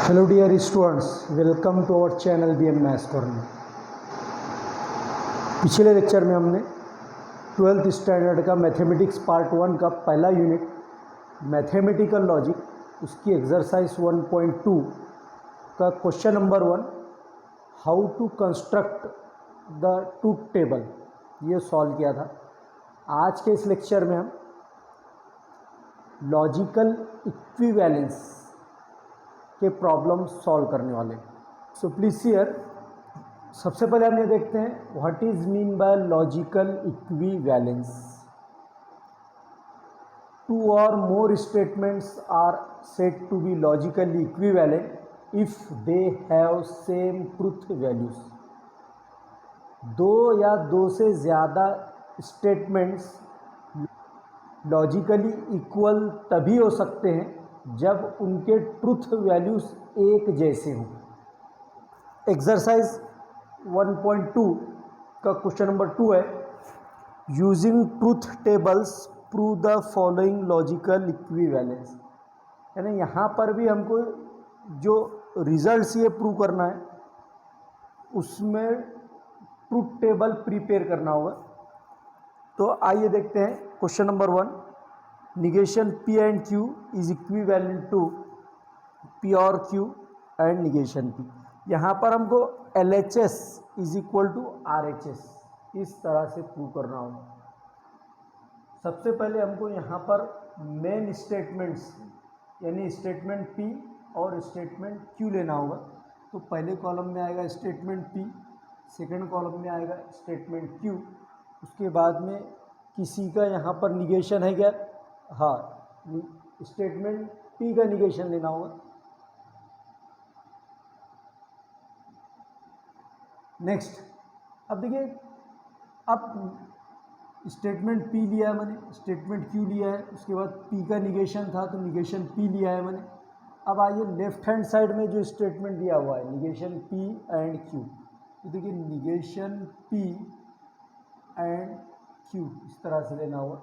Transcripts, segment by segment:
Hello dear students, welcome to our channel BM Maths Corner। पिछले lecture में हमने 12th standard का mathematics part 1 का पहला यूनिट मैथमेटिकल लॉजिक उसकी एक्सरसाइज 1.2 का question number 1 how to construct the truth table ये सॉल्व किया था। आज के इस लेक्चर में हम लॉजिकल इक्विवेलेंस के प्रॉब्लम सॉल्व करने वाले। सो प्लीज हियर सबसे पहले हम ये देखते हैं what is mean by logical equivalence. Two or more statements are said to be logically equivalent if they have same truth values. दो या दो से ज़्यादा स्टेटमेंट्स लॉजिकली इक्वल तभी हो सकते हैं जब उनके ट्रूथ वैल्यूज एक जैसे हों। एक्सरसाइज 1.2 का क्वेश्चन नंबर 2 है using truth tables prove the following logical equivalence. यानी यहाँ पर भी हमको जो रिजल्ट्स ये प्रूव करना है उसमें ट्रूथ टेबल प्रिपेयर करना होगा। तो आइए देखते हैं question number 1 negation P and Q is equivalent to P और Q and negation P। यहाँ पर हमको LHS is equal to RHS इस तरह से प्रूव करना होगा। सबसे पहले हमको यहाँ पर मेन स्टेटमेंट्स यानी स्टेटमेंट P और स्टेटमेंट Q लेना होगा। तो पहले कॉलम में आएगा स्टेटमेंट P, सेकंड कॉलम में आएगा स्टेटमेंट Q। उसके बाद में किसी का यहाँ पर निगेशन है क्या? हाँ, स्टेटमेंट P का निगेशन लेना होगा। नेक्स्ट, अब देखिए, अब स्टेटमेंट P लिया है मैंने, स्टेटमेंट Q लिया है, उसके बाद P का निगेशन था तो निगेशन P लिया है मैंने। अब आइए लेफ्ट हैंड साइड में जो स्टेटमेंट दिया हुआ है निगेशन P एंड Q, तो देखिए निगेशन P एंड Q इस तरह से लेना होगा।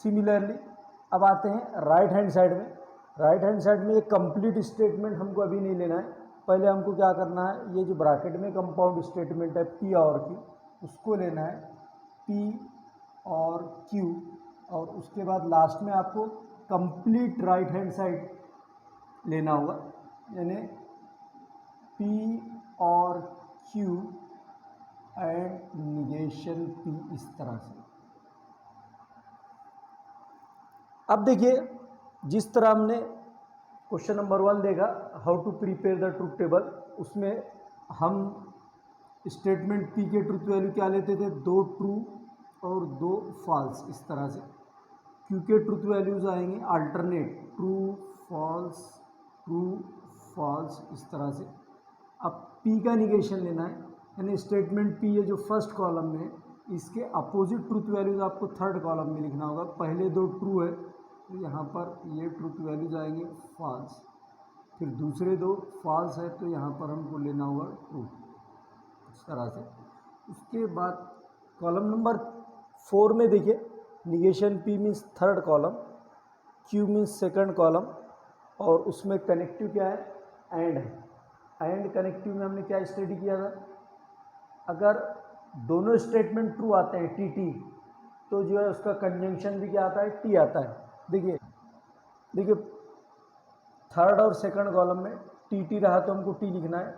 सिमिलरली अब आते हैं राइट हैंड साइड में। राइट हैंड साइड में ये कंप्लीट स्टेटमेंट हमको अभी नहीं लेना है। पहले हमको क्या करना है, ये जो ब्रैकेट में कंपाउंड स्टेटमेंट है P और Q उसको लेना है P और Q, और उसके बाद लास्ट में आपको कंप्लीट राइट हैंड साइड लेना होगा यानी P और Q एंड निगेशन P इस तरह से। अब देखिए जिस तरह हमने क्वेश्चन नंबर 1 देखा how to prepare the truth table, उसमें हम स्टेटमेंट P के ट्रूथ वैल्यू क्या लेते थे, 2 ट्रू और 2 फॉल्स इस तरह से। Q के ट्रूथ वैल्यूज आएंगे अल्टरनेट ट्रू फॉल्स इस तरह से। अब P का निगेशन लेना है यानी स्टेटमेंट P है जो फर्स्ट कॉलम में है, इसके अपोजिट ट्रूथ वैल्यूज आपको थर्ड कॉलम में लिखना होगा। पहले 2 ट्रू है तो यहाँ पर ये ट्रूथ वैल्यूज आएंगे फॉल्स, फिर दूसरे 2 फॉल्स है तो यहाँ पर हमको लेना होगा ट्रू इस तरह से। उसके बाद कॉलम नंबर 4 में देखिए negation P means third column, Q means second column, और उसमें कनेक्टिव क्या है, एंड है। एंड कनेक्टिव में हमने क्या स्टडी किया था, अगर दोनों स्टेटमेंट ट्रू आते हैं TT तो जो है उसका कंजंक्शन भी क्या आता है, T आता है। देखिए थर्ड और सेकंड कॉलम में TT रहा तो हमको T लिखना है,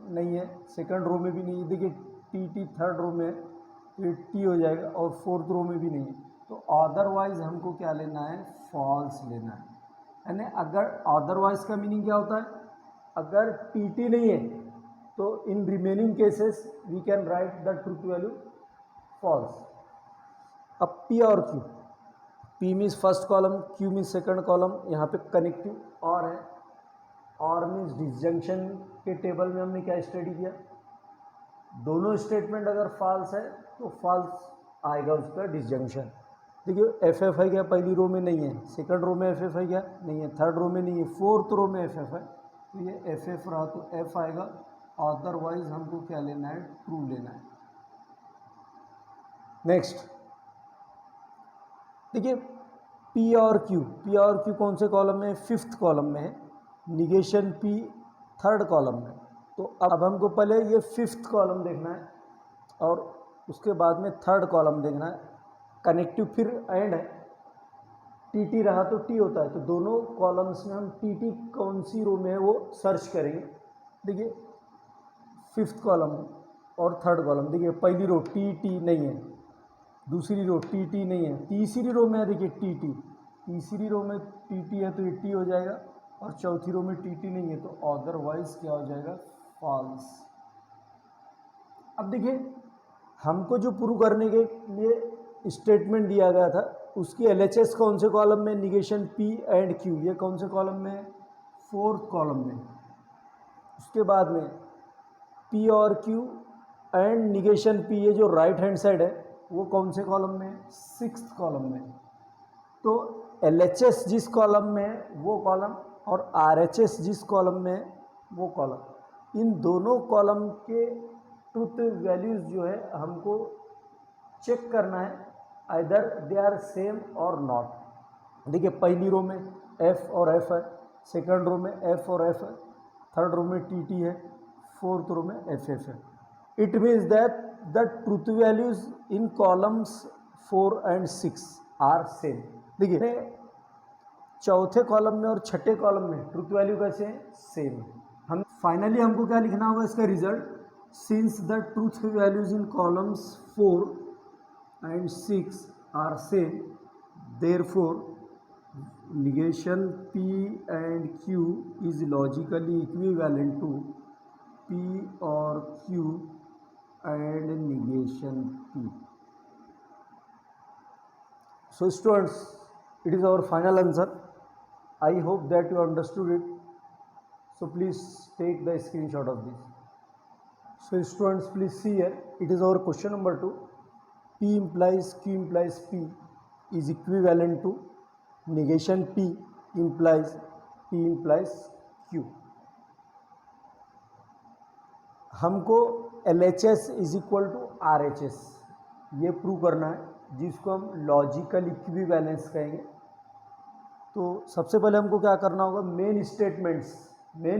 नहीं है, सेकंड रो में भी नहीं है। देखिए TT थर्ड रो में है तो ये T हो जाएगा, और फोर्थ रो में भी नहीं है तो अदरवाइज हमको क्या लेना है, फॉल्स लेना है। यानी अगर अदरवाइज का मीनिंग क्या होता है, अगर TT नहीं है तो in remaining cases we can write the truth value false. अब P और Q, P means first column, Q means second column, यहाँ पे कनेक्टिव और है। और मीन्स डिसजंक्शन के टेबल में हमने क्या स्टडी किया, दोनों स्टेटमेंट अगर फॉल्स है तो फॉल्स आएगा उसका डिसजंक्शन। देखिए FF है क्या, पहली रो में नहीं है, सेकंड रो में FF है क्या, नहीं है, थर्ड रो में नहीं है, फोर्थ रो में FF है तो ये FF रहा तो F आएगा। अदरवाइज हमको क्या लेना है, ट्रू लेना है। नेक्स्ट देखिए P और Q कौन से कॉलम में है, फिफ्थ कॉलम में है। निगेशन P थर्ड कॉलम में। तो अब हमको पहले ये फिफ्थ कॉलम देखना है और उसके बाद में थर्ड कॉलम देखना है। कनेक्टिव फिर एंड है, टी टी रहा तो टी होता है, तो दोनों कॉलम्स में हम टी टी कौन सी रो में है वो सर्च करेंगे। देखिए फिफ्थ कॉलम और थर्ड कॉलम, देखिए पहली रो टी टी नहीं है, दूसरी रो टी टी नहीं है, तीसरी रो में देखिए टी टी, तीसरी रो में टी टी है तो ये टी हो जाएगा, और चौथी रो में टी टी नहीं है तो अदरवाइज क्या हो जाएगा, फॉल्स। अब देखिए हमको जो प्रूव करने के लिए स्टेटमेंट दिया गया था उसकी एलएचएस कौन से कॉलम में, निगेशन पी एंड क्यू, ये कौन से कॉलम में, फोर्थ कॉलम में। उसके बाद में पी और क्यू एंड निगेशन पी, ये जो राइट हैंड साइड है वो कौन से कॉलम में, सिक्स्थ कॉलम में। तो एलएचएस जिस कॉलम में वो कॉलम और आरएचएस जिस कॉलम में वो कॉलम, इन दोनों कॉलम के ट्रुथ वैल्यूज जो है हमको चेक करना है, आइदर दे आर सेम और नॉट। देखिए पहली रो में एफ और एफ है, सेकंड रो में एफ और एफ है, थर्ड रो में टी टी है, फोर्थ रो में एफ एफ है। It means that the truth values in columns 4 and 6 are same. देखिए चौथे कॉलम में और छठे कॉलम में ट्रुथ वैल्यू कैसे हैं, सेम। हम फाइनली हमको क्या लिखना होगा इसका result, since the truth values in columns 4 and 6 are same, therefore negation P and Q is logically equivalent to P or Q and negation P. So students, it is our final answer. I hope that you understood it. So please take the screenshot of this. So students, please see here, it is our question number 2. P implies Q implies P is equivalent to negation P implies Q. हमको LHS is equal to RHS ये prove करना है, जिसको हम logical equivalence कहेंगे। तो सबसे पहले हमको क्या करना होगा, मेन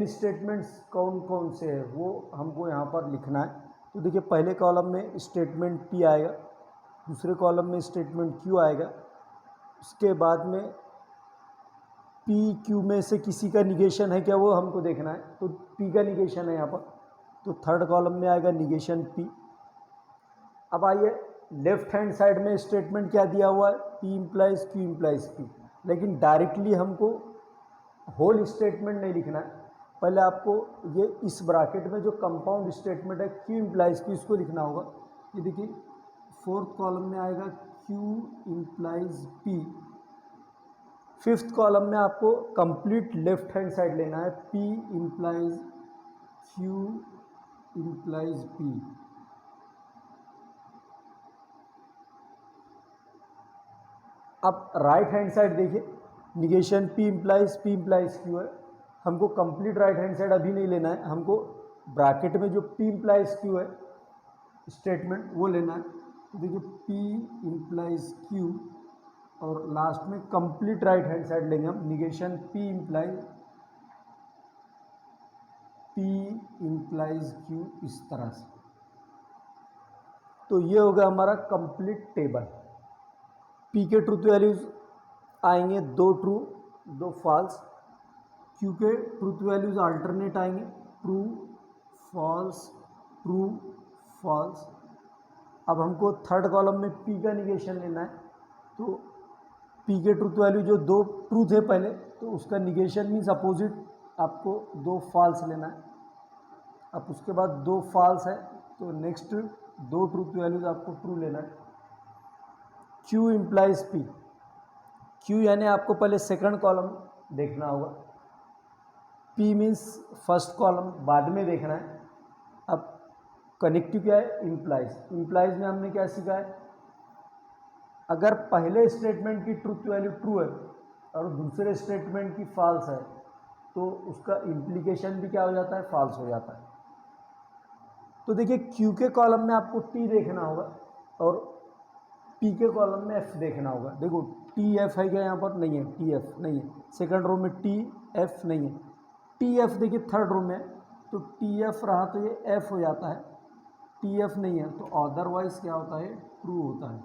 स्टेटमेंट्स कौन कौन से हैं वो हमको यहाँ पर लिखना है। तो देखिए पहले कॉलम में स्टेटमेंट P आएगा, दूसरे कॉलम में स्टेटमेंट Q आएगा, उसके बाद में P Q में से किसी का निगेशन है क्या वो हमको देखना है। तो P का निगेशन है यहाँ पर, तो थर्ड कॉलम में आएगा निगेशन P। अब आइए लेफ्ट हैंड साइड में स्टेटमेंट क्या दिया हुआ है, P implies Q implies P, लेकिन डायरेक्टली हमको होल स्टेटमेंट नहीं लिखना है। पहले आपको ये इस ब्रैकेट में जो कंपाउंड स्टेटमेंट है Q implies P इसको लिखना होगा। ये देखिए फोर्थ कॉलम में आएगा Q implies P, fifth column में आपको कंप्लीट लेफ्ट हैंड साइड लेना है, P implies Q implies P। अब राइट हैंड साइड देखिए, निगेशन P implies Q है, हमको कंप्लीट राइट हैंड साइड अभी नहीं लेना है, हमको ब्रैकेट में जो P implies Q है स्टेटमेंट वो लेना है। तो देखिए P implies Q और लास्ट में कंप्लीट राइट हैंड साइड लेंगे हम, निगेशन P implies Q इस तरह से। तो ये होगा हमारा कंप्लीट टेबल। P के ट्रूथ वैल्यूज आएंगे 2 ट्रू 2 फॉल्स, Q के ट्रूथ वैल्यूज अल्टरनेट आएंगे, ट्रू फॉल्स ट्रू फॉल्स। अब हमको थर्ड कॉलम में P का निगेशन लेना है, तो P के ट्रूथ वैल्यू जो 2 ट्रूथ है पहले, तो उसका निगेशन मीन्स अपोजिट आपको 2 फॉल्स लेना है। अब उसके बाद 2 फॉल्स है तो नेक्स्ट 2 ट्रूथ वैल्यूज आपको ट्रू लेना है। Q implies P, Q यानी आपको पहले सेकंड कॉलम देखना होगा, P मीन्स फर्स्ट कॉलम बाद में देखना है। अब कनेक्टिव क्या है, इम्प्लाइज में हमने क्या सीखा है, अगर पहले स्टेटमेंट की ट्रूथ वैल्यू ट्रू है और दूसरे स्टेटमेंट की फॉल्स है तो उसका इम्प्लीकेशन भी क्या हो जाता है, फॉल्स हो जाता है। तो देखिए Q के कॉलम में आपको T देखना होगा और P के कॉलम में F देखना होगा। देखो TF है क्या यहाँ पर, नहीं है, TF नहीं है, सेकंड रो में TF नहीं है, टी एफ देखिए थर्ड रो में है, तो टी एफ रहा तो ये एफ हो जाता है, टी एफ नहीं है तो अदरवाइज क्या होता है, ट्रू होता है।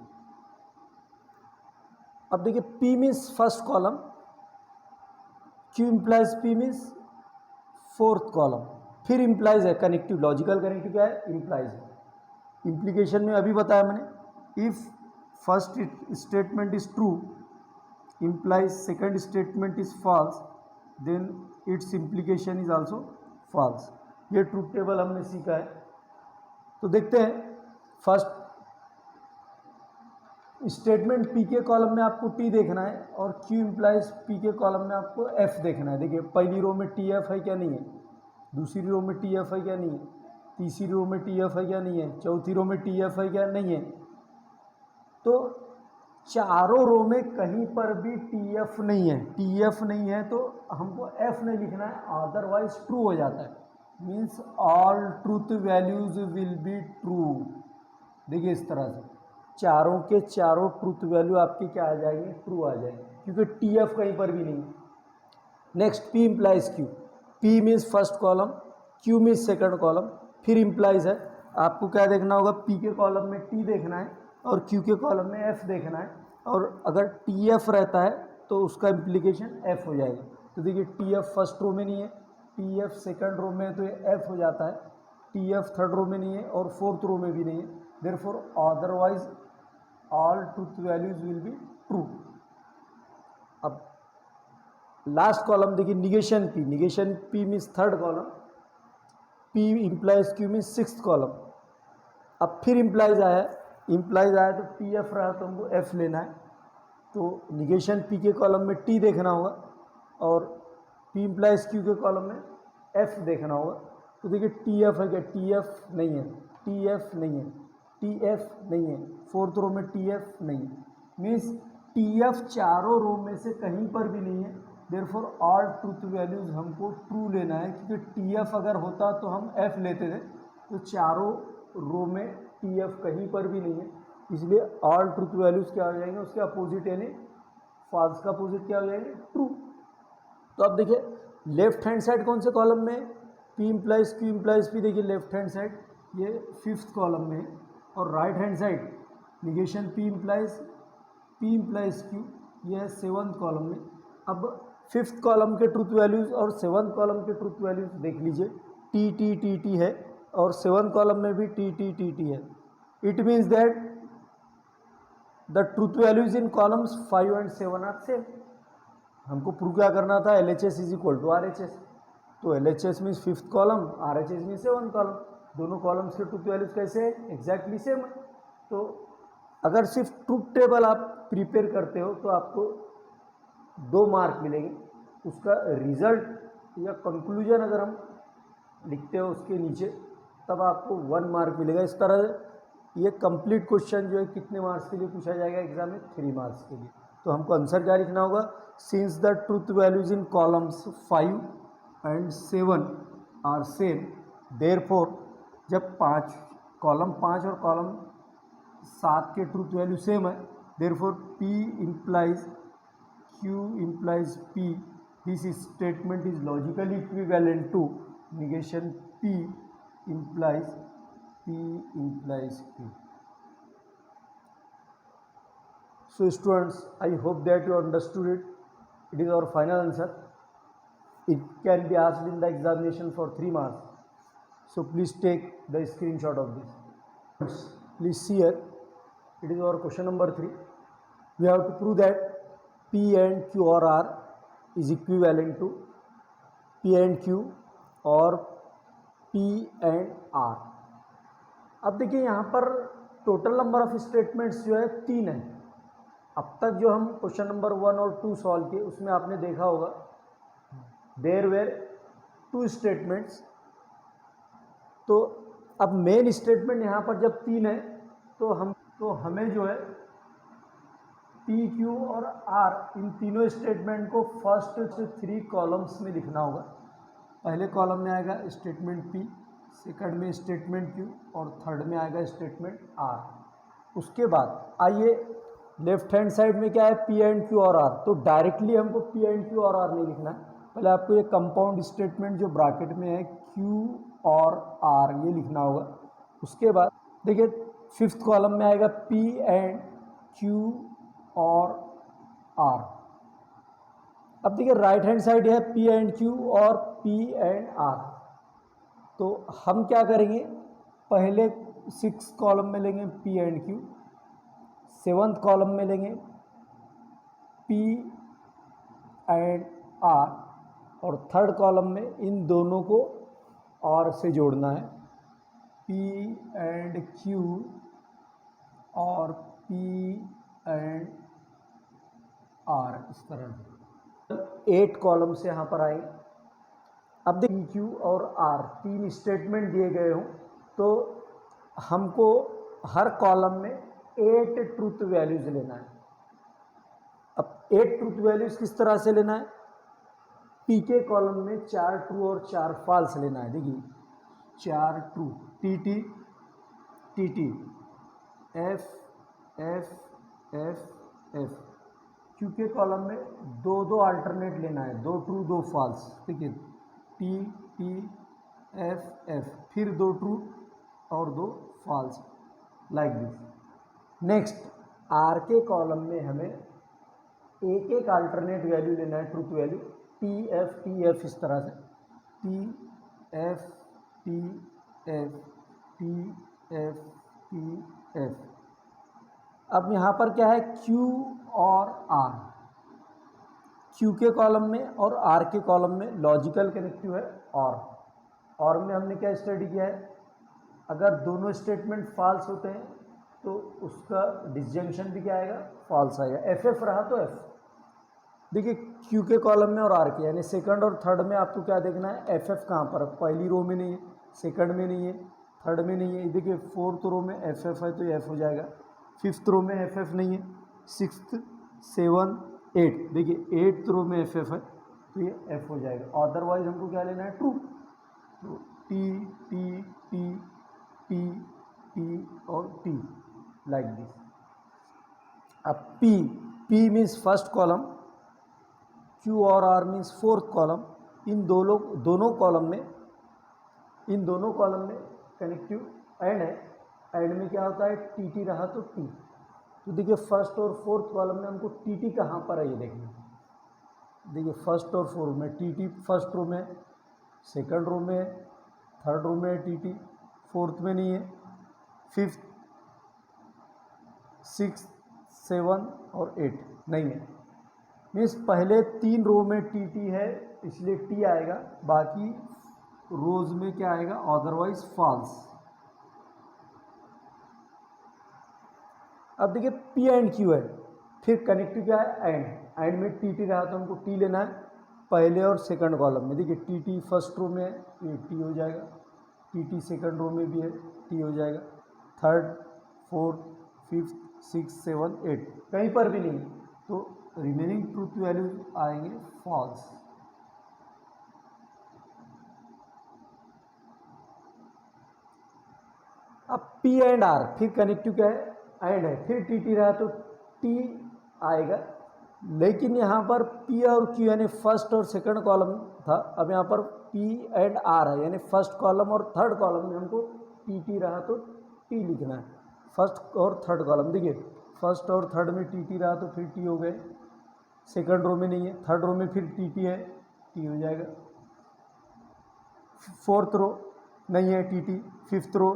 अब देखिए P means first column, Q implies P means fourth column, फिर इम्प्लाइज है कनेक्टिव, लॉजिकल कनेक्टिव क्या है, इम्प्लाइज है। इम्प्लीकेशन में अभी बताया मैंने, if first statement is true implies second statement is false, then its implication is also false। ये ट्रूथ टेबल हमने सीखा है। तो देखते हैं, फर्स्ट स्टेटमेंट पी के कॉलम में आपको टी देखना है और क्यू इम्प्लाइज पी के कॉलम में आपको एफ देखना है। देखिए पहली रो में टी एफ है क्या नहीं है, दूसरी रो में टी एफ है क्या नहीं है, तीसरी रो में टी एफ है क्या नहीं है, चौथी रो में टी एफ है क्या नहीं है। तो चारों रो में कहीं पर भी टी एफ नहीं है, टी एफ नहीं है तो हमको एफ नहीं लिखना है, अदरवाइज ट्रू हो जाता है, means all truth values will be true. देखिए इस तरह से चारों के चारों ट्रूथ वैल्यू आपकी क्या आ जाएंगे, ट्रू आ जाएंगे, क्योंकि टी एफ कहीं पर भी नहीं है। Next P implies Q, P means first column, Q means second column, फिर इम्प्लाइज है। आपको क्या देखना होगा, पी के कॉलम में टी देखना है और क्यू के कॉलम में एफ देखना है, और अगर टी एफ रहता है तो उसका इम्प्लीकेशन एफ हो जाएगा। तो देखिए टी एफ फर्स्ट रो में नहीं है, टी एफ सेकंड रो में है तो ये एफ हो जाता है, टी एफ थर्ड रो में नहीं है और फोर्थ रो में भी नहीं है, therefore otherwise all truth values will be true. अब लास्ट कॉलम देखिए negation P, negation P means third column, P implies Q means sixth column. अब फिर इम्प्लाइज आया, इम्प्लाइज आया तो टी एफ रहा तो हमको एफ लेना है, तो निगेशन पी के कॉलम में टी देखना होगा और पी इम्प्लाइज क्यू के कॉलम में एफ देखना होगा। तो देखिए टी एफ है क्या, टी एफ नहीं है, टी एफ नहीं है, टी एफ नहीं है, फोर्थ रो में टी एफ नहीं है, मीन्स टी एफ चारों रो में से कहीं पर भी नहीं है, देयरफॉर ऑल ट्रूथ वैल्यूज हमको ट्रू लेना है, क्योंकि टी एफ अगर होता तो हम एफ लेते थे, तो चारों रो में टी एफ कहीं पर भी नहीं है, इसलिए ऑल ट्रूथ वैल्यूज क्या हो जाएंगे, उसके अपोजिट यानी फॉल्स का अपोजिट क्या हो जाएंगे, ट्रू। तो अब देखिए लेफ्ट हैंड साइड कौन से कॉलम में, P implies Q implies P, देखिए लेफ्ट हैंड साइड ये फिफ्थ कॉलम में है, और right hand side negation P implies Q ये है सेवन्थ कॉलम में। अब फिफ्थ कॉलम के ट्रूथ वैल्यूज और सेवन्थ कॉलम के ट्रूथ वैल्यूज देख लीजिए, टी टी टी टी है और सेवन्थ कॉलम में भी टी टी टी टी है। It means that the truth values in columns 5 and 7 are same. हमको प्रूव क्या करना था, L H S is equal to R H S, तो L H S means fifth column, R H S means seventh column, दोनों columns के truth values कैसे हैं, exactly same है। तो अगर सिर्फ ट्रूथ टेबल आप प्रिपेयर करते हो तो आपको 2 मार्क मिलेंगे, उसका रिजल्ट या कंक्लूजन अगर हम लिखते हो उसके नीचे तब आपको 1 मार्क मिलेगा। इस तरह ये कंप्लीट क्वेश्चन जो है कितने मार्क्स के लिए पूछा जाएगा एग्जाम में, 3 मार्क्स के लिए। तो हमको आंसर क्या लिखना होगा, since the truth values in columns 5 and 7 are same, therefore जब कॉलम 5 और कॉलम 7 के ट्रूथ वैल्यू सेम है, therefore P implies Q implies P, this statement is logically equivalent to negation P implies Q. So students, I hope that you understood it. It is our final answer. It can be asked in the examination for 3 marks. So please take the screenshot of this. Please see here. It is our question number 3. We have to prove that P and Q or R is equivalent to P and Q or P and R. अब देखिए यहाँ पर total number of statements जो है 3 है। अब तक जो हम क्वेश्चन नंबर 1 और 2 सॉल्व किए उसमें आपने देखा होगा देयर वेर 2 स्टेटमेंट्स। तो अब मेन स्टेटमेंट यहाँ पर जब 3 है तो हमें जो है P Q or are in तीनों स्टेटमेंट को फर्स्ट से 3 कॉलम्स में लिखना होगा। पहले कॉलम में आएगा स्टेटमेंट पी, सेकंड में स्टेटमेंट क्यू और थर्ड में आएगा स्टेटमेंट आर। उसके बाद आइए लेफ्ट हैंड साइड में क्या है, P and Q or are. तो डायरेक्टली हमको P and Q or are नहीं लिखना है, पहले आपको ये कंपाउंड स्टेटमेंट जो ब्रैकेट में है क्यू और आर ये लिखना होगा। उसके बाद देखिए फिफ्थ कॉलम में आएगा P and Q or are. अब देखिए राइट हैंड साइड है P and Q or P and are, तो हम क्या करेंगे, पहले सिक्स कॉलम में लेंगे P and Q, seventh column में लेंगे पी एंड आर, और थर्ड कॉलम में इन दोनों को और से जोड़ना है, P and Q or P and are, इस तरह 8 कॉलम से यहाँ पर आएंगे। अब देखिए क्यू और आर तीन स्टेटमेंट दिए गए हों तो हमको हर कॉलम में 8 ट्रूथ वैल्यूज लेना है। अब 8 ट्रूथ वैल्यूज किस तरह से लेना है, पी के कॉलम में 4 ट्रू और 4 फॉल्स लेना है। देखिए 4 true, T T T T, F F F F. Q के कॉलम में दो दो अल्टरनेट लेना है, 2 ट्रू 2 फॉल्स। देखिए टी टी एफ एफ, फिर 2 ट्रू और 2 false, like this. Next R के कॉलम में हमें एक एक अल्टरनेट वैल्यू लेना है, ट्रूथ वैल्यू, टी एफ, इस तरह से T F T F T F T F. अब यहाँ पर क्या है, क्यू और आर, क्यू के कॉलम में और आर के कॉलम में लॉजिकल कनेक्टिव है और में हमने क्या स्टडी किया है, अगर दोनों स्टेटमेंट फॉल्स होते हैं तो उसका डिसजंक्शन भी क्या आएगा, फॉल्स आएगा। एफ एफ रहा तो एफ। देखिए क्यू के कॉलम में और आर के, यानी सेकंड और थर्ड में आपको क्या देखना है, एफ एफ कहाँ पर, पहली रो में नहीं है, सेकंड में नहीं है, थर्ड में नहीं है। देखिए फोर्थ रो में एफ एफ है तो ये एफ हो जाएगा, फिफ्थ रो में एफ एफ नहीं है, सिक्स्थ सेवन एट, देखिए एट्थ रो में एफ एफ है तो ये एफ हो जाएगा। अदरवाइज हमको क्या लेना है, ट्रू। तो T T T T T और टी, लाइक दिस। अब P means first column, Q or are means fourth column. इन दोनों कॉलम में कनेक्टिव एंड है। एंड में क्या होता है, टी टी रहा तो टी। तो देखिए फर्स्ट और फोर्थ कॉलम में हमको टी टी कहाँ पर है ये देखिए। देखिए फर्स्ट और फोर्थ में टी टी, फर्स्ट रो में, सेकंड रो में, थर्ड रो में टी टी, फोर्थ में नहीं है, फिफ्थ सिक्स सेवन और एट नहीं है। मीन्स पहले 3 रो में टी टी है इसलिए टी आएगा, बाकी रोज में क्या आएगा, अदरवाइज फॉल्स। अब देखिए पी एंड क्यू है, फिर कनेक्टिव क्या है, एंड में टी टी रहा तो हमको टी लेना है पहले और सेकंड कॉलम में। देखिए टी टी फर्स्ट रो में है ये टी हो जाएगा, टी टी सेकंड रो में भी है टी हो जाएगा, third fourth fifth six seven eight कहीं पर भी नहीं, तो रिमेनिंग ट्रूथ वैल्यू आएंगे फॉल्स। अब पी एंड आर, फिर कनेक्टिव क्या है, एंड है, फिर टी टी रहा तो टी आएगा। लेकिन यहाँ पर पी और क्यू यानी फर्स्ट और सेकंड कॉलम था, अब यहाँ पर पी एंड आर है, यानी फर्स्ट कॉलम और थर्ड कॉलम में हमको टी टी रहा तो टी लिखना है, फर्स्ट और थर्ड कॉलम। देखिए फर्स्ट और थर्ड में टी टी रहा तो फिर टी हो गए, सेकंड रो में नहीं है, थर्ड रो में फिर टी टी है, टी हो जाएगा, फोर्थ रो नहीं है T T, fifth row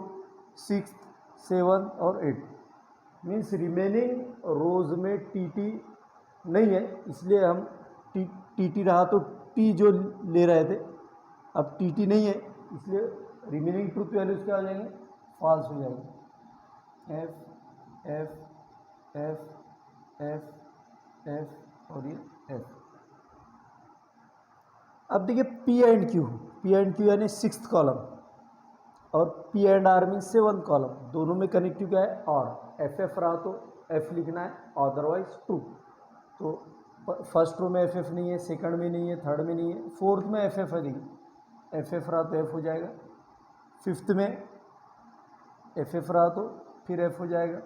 six seven और एट। मीन्स रिमेनिंग रोज में टी टी नहीं है इसलिए हम टी टी रहा तो टी जो ले रहे थे, अब टी टी नहीं है इसलिए रिमेनिंग ट्रूथ वैल्यूज क्या हो जाएंगे, फॉल्स हो जाएंगे। F F F F F और ये एफ। अब देखिए पी एंड क्यू यानी सिक्स्थ कॉलम और P and R mean seventh column, दोनों में कनेक्टिव क्या है, और एफ एफ रहा तो एफ लिखना है, अदरवाइज ट्रू। तो फर्स्ट रो में एफ एफ नहीं है, सेकंड में नहीं है, थर्ड में नहीं है, फोर्थ में एफ एफ है, देखिए एफ एफ रहा तो एफ हो जाएगा, फिफ्थ में एफ एफ रहा तो फिर एफ हो जाएगा,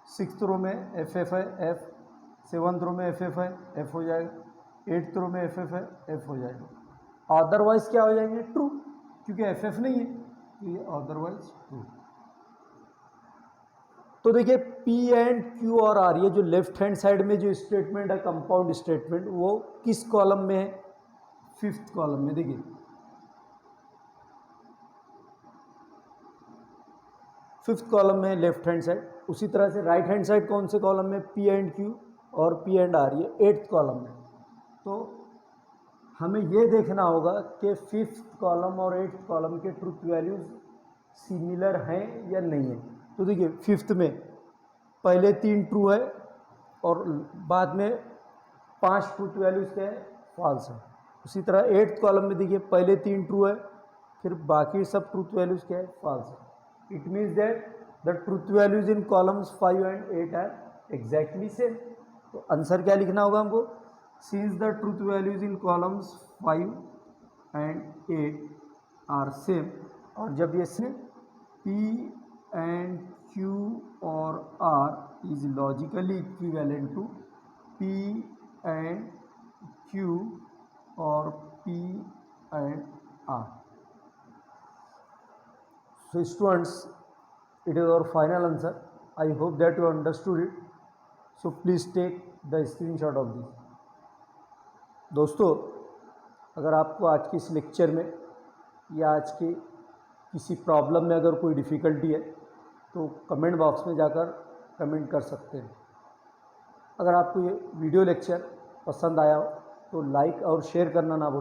सिक्स्थ रो में एफ एफ है एफ, सेवन्थ रो में एफ एफ है एफ हो जाएगा, 8th रो में एफ एफ है, एफ हो जाएगा। अदरवाइज क्या हो जाएंगे, ट्रू, क्योंकि एफ एफ नहीं है, तो ये अदरवाइज ट्रू। तो देखिए P and Q or are, ये जो लेफ्ट हैंड साइड में जो स्टेटमेंट है कंपाउंड स्टेटमेंट, वो किस कॉलम में है, 5th कॉलम में। देखिए 5th कॉलम में लेफ्ट हैंड साइड। उसी तरह से राइट हैंड साइड कौन से कॉलम में, P and Q or P and are, ये 8th कॉलम में। तो हमें ये देखना होगा कि 5th कॉलम और 8th कॉलम के ट्रुथ वैल्यूज सिमिलर हैं या नहीं है। तो देखिए 5th में पहले 3 ट्रू है और बाद में 5 ट्रुथ वैल्यूज क्या है, फॉल्स है। उसी तरह 8th कॉलम में देखिए पहले 3 ट्रू है, फिर बाकी सब ट्रुथ वैल्यूज क्या है, फॉल्स है। It means that the truth values in columns 5 and 8 are exactly same. तो आंसर क्या लिखना होगा हमको, since the truth values in columns 5 and 8 are same, और जब ये same P and Q or R is logically equivalent to P and Q or P and R. So students, it is our final answer. I hope that you understood it. So please take the screenshot of this. दोस्तों, अगर आपको आज के इस lecture में या आज के किसी प्रॉब्लम में अगर कोई डिफ़िकल्टी है तो कमेंट बॉक्स में जाकर कमेंट कर सकते हैं। अगर आपको ये वीडियो लेक्चर पसंद आया हो तो लाइक और शेयर करना ना भूलें।